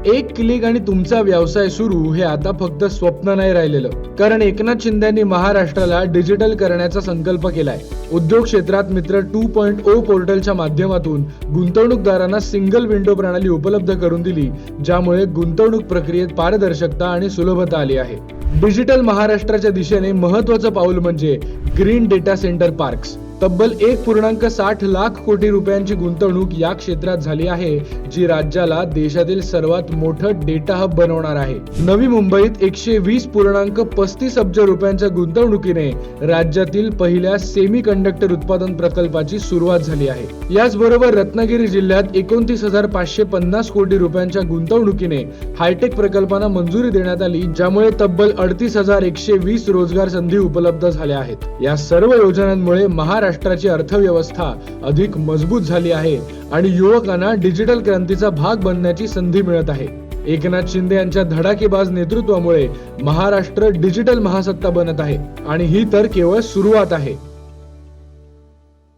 एक क्लिक आणि तुमचा व्यवसाय सुरू हे आता फक्त स्वप्न नाही राहिलेलं, कारण एकनाथ शिंदेंनी महाराष्ट्राला डिजिटल करण्याचा संकल्प केलाय. उद्योग क्षेत्रात मित्र 2.0 पोर्टलच्या माध्यमातून गुंतवणूकदारांना सिंगल विंडो प्रणाली उपलब्ध करून दिली, ज्यामुळे गुंतवणूक प्रक्रियेत पारदर्शकता आणि सुलभता आली आहे. डिजिटल महाराष्ट्राच्या दिशेने महत्त्वाचं पाऊल म्हणजे ग्रीन डेटा सेंटर पार्क्स. तब्बल 1.60 लाख कोटी रुपयांची गुंतवणूक या क्षेत्रात झाली आहे, जी राज्याला देशातील सर्वात मोठं डेटा हब बनवणार आहे. नवी मुंबईत 120.35 अब्ज रुपयांच्या गुंतवणुकीने राज्यातील पहिल्या सेमी कंडक्टर उत्पादन प्रकल्पाची सुरुवात झाली आहे. याचबरोबर रत्नागिरी जिल्ह्यात 29,550 कोटी रुपयांच्या गुंतवणुकीने हायटेक प्रकल्पांना मंजुरी देण्यात आली, ज्यामुळे तब्बल 38,120 रोजगार संधी उपलब्ध झाल्या आहेत. या सर्व योजनांमुळे महाराष्ट्राची अर्थव्यवस्था अधिक मजबूत झाली आहे आणि युवकांना डिजिटल क्रांतीचा भाग बनण्याची संधी मिळत आहे. एकनाथ शिंदे यांच्या धडाकेबाज नेतृत्वामुळे महाराष्ट्र डिजिटल महासत्ता बनत आहे आणि ही तर केवळ सुरुवात आहे.